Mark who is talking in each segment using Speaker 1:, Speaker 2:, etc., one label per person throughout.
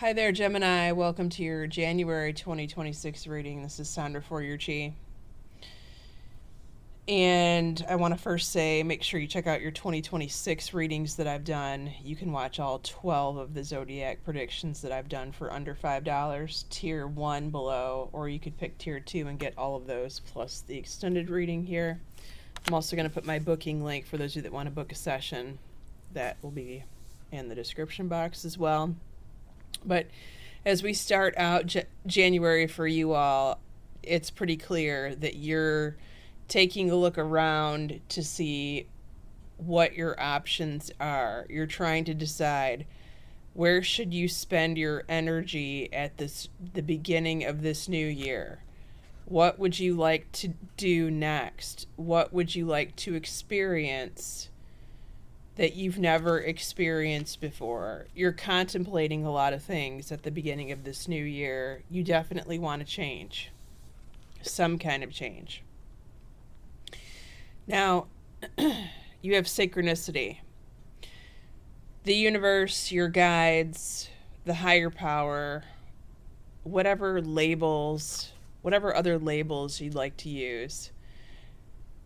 Speaker 1: Hi there, Gemini. Welcome to your January 2026 reading. This is Sondra For Your Chi. And I want to first say, make sure you check out your 2026 readings that I've done. You can watch all 12 of the zodiac predictions that I've done for under $5, tier 1 below, or you could pick tier 2 and get all of those plus the extended reading here. I'm also going to put my booking link for those of you that want to book a session. That will be in the description box as well. But as we start out January for you all, it's pretty clear that you're taking a look around to see what your options are. You're trying to decide where should you spend your energy at the beginning of this new year. What would you like to do next? What would you like to experience that you've never experienced before? You're contemplating a lot of things at the beginning of this new year. You definitely want to change, some kind of change. Now, you have synchronicity. The universe, your guides, the higher power, whatever other labels you'd like to use,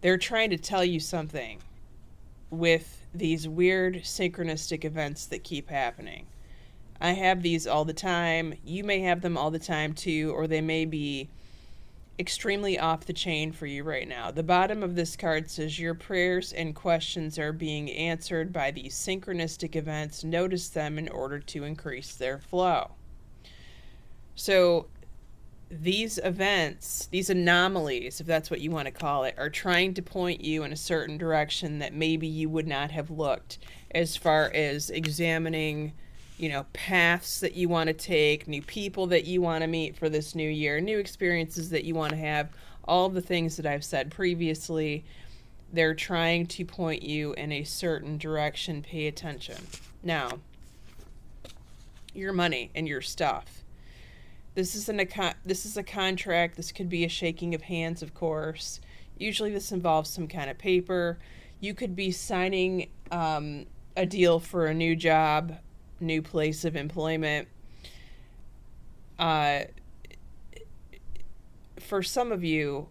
Speaker 1: they're trying to tell you something with these weird synchronistic events that keep happening. I have these all the time. You may have them all the time too, or they may be extremely off the chain for you right now. The bottom of this card says your prayers and questions are being answered by these synchronistic events. Notice them in order to increase their flow. So these events, these anomalies, if that's what you want to call it, are trying to point you in a certain direction that maybe you would not have looked, as far as examining, paths that you want to take, new people that you want to meet for this new year, new experiences that you want to have, all the things that I've said previously. They're trying to point you in a certain direction. Pay attention. Now, your money and your stuff. This is a contract. This could be a shaking of hands, of course. Usually this involves some kind of paper. You could be signing a deal for a new job, new place of employment. For some of you,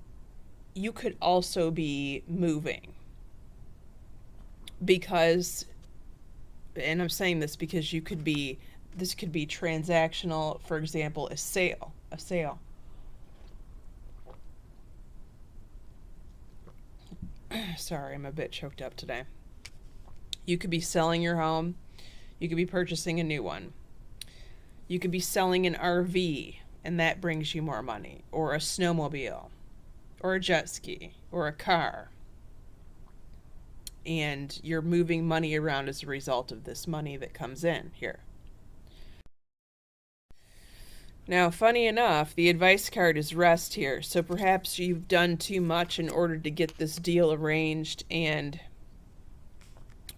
Speaker 1: you could also be moving because, and I'm saying this because this could be transactional. For example, a sale. Sorry, I'm a bit choked up today. You could be selling your home. You could be purchasing a new one. You could be selling an RV, and that brings you more money, or a snowmobile, or a jet ski, or a car. And you're moving money around as a result of this money that comes in here. Now, funny enough, the advice card is rest here. So perhaps you've done too much in order to get this deal arranged, and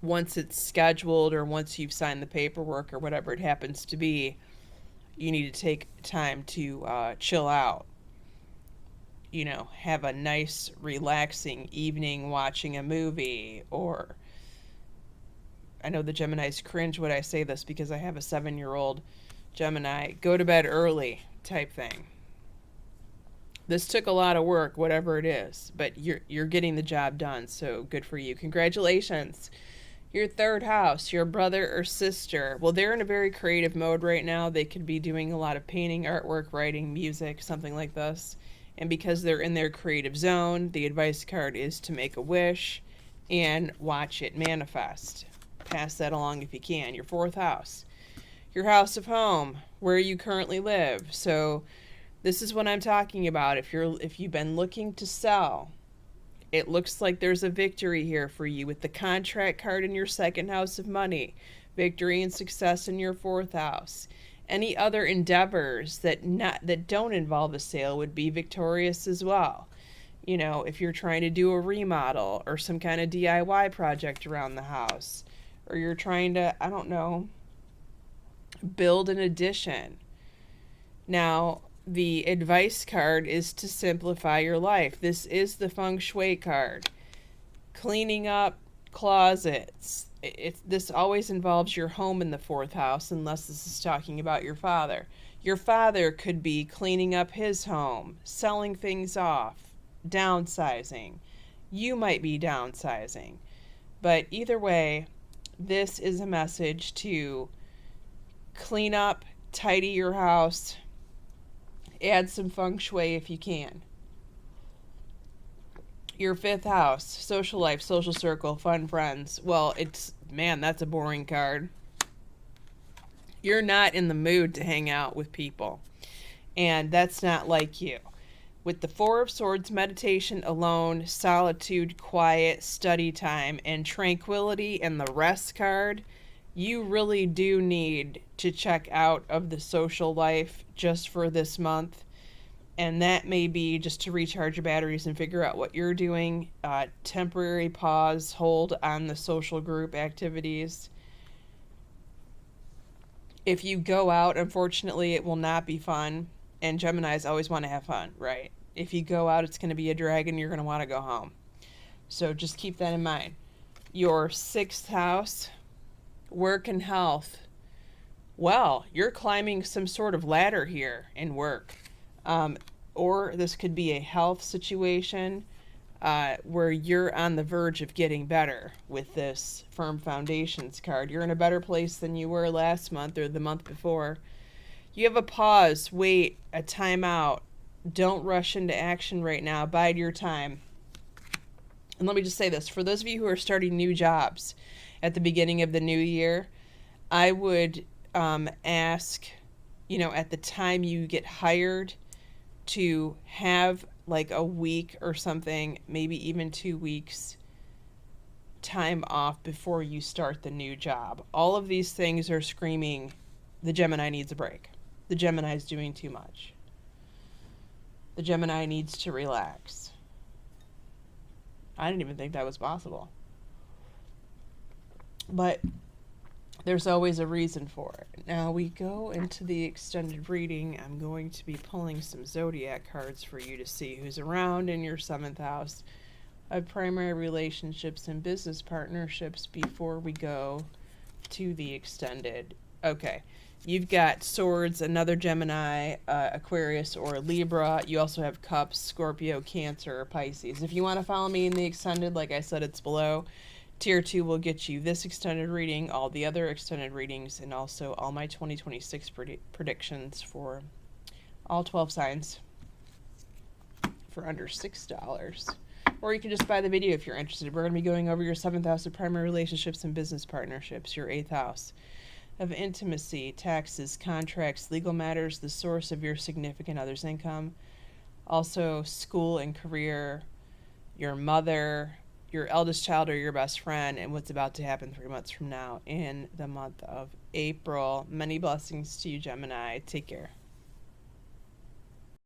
Speaker 1: once it's scheduled or once you've signed the paperwork or whatever it happens to be, you need to take time to chill out. Have a nice, relaxing evening watching a movie. Or, I know the Geminis cringe when I say this because I have a 7-year-old Gemini. Go to bed early type thing. This took a lot of work, whatever it is, but you're getting the job done, so good for you. Congratulations. Your third house, your brother or sister, well, they're in a very creative mode right now. They could be doing a lot of painting, artwork, writing, music, something like this. And because they're in their creative zone, the advice card is to make a wish and watch it manifest. Pass that along if you can. Your fourth house, your house of home, where you currently live. So this is what I'm talking about. If you've been looking to sell, it looks like there's a victory here for you with the contract card in your second house of money, victory and success in your fourth house. Any other endeavors that don't involve a sale would be victorious as well. If you're trying to do a remodel or some kind of DIY project around the house, or you're trying to, I don't know, build an addition. Now, the advice card is to simplify your life. This is the feng shui card. Cleaning up closets, This always involves your home in the fourth house, unless this is talking about your father. Your father could be cleaning up his home, selling things off, downsizing. You might be downsizing. But either way, this is a message to clean up, tidy your house, add some feng shui if you can. Your fifth house, social life, social circle, fun friends. Well, that's a boring card. You're not in the mood to hang out with people, and that's not like you. With the Four of Swords, meditation, alone, solitude, quiet, study time, and tranquility, and the rest card, you really do need to check out of the social life just for this month. And that may be just to recharge your batteries and figure out what you're doing. Temporary pause, hold on the social group activities. If you go out, unfortunately, it will not be fun. And Geminis always want to have fun, right? If you go out, it's going to be a drag and you're going to want to go home. So just keep that in mind. Your sixth house, work and health. Well, you're climbing some sort of ladder here in work. Or this could be a health situation where you're on the verge of getting better with this Firm Foundations card. You're in a better place than you were last month or the month before. You have a pause, wait, a timeout. Don't rush into action right now. Bide your time. And let me just say this. For those of you who are starting new jobs at the beginning of the new year, I would ask, at the time you get hired, to have like a week or something, maybe even 2 weeks time off before you start the new job. All of these things are screaming, the Gemini needs a break. The Gemini is doing too much. The Gemini needs to relax. I didn't even think that was possible. But there's always a reason for it. Now we go into the extended reading. I'm going to be pulling some zodiac cards for you to see who's around in your seventh house of primary relationships and business partnerships before we go to the extended. Okay, you've got Swords, another Gemini, Aquarius, or Libra. You also have Cups, Scorpio, Cancer, or Pisces. If you want to follow me in the extended, like I said, it's below. Tier 2 will get you this extended reading, all the other extended readings, and also all my 2026 predictions for all 12 signs for under $6. Or you can just buy the video if you're interested. We're going to be going over your 7th house of primary relationships and business partnerships, your 8th house of intimacy, taxes, contracts, legal matters, the source of your significant other's income, also school and career, your mother, your eldest child, or your best friend, and what's about to happen 3 months from now in the month of April. Many blessings to you, Gemini. Take care.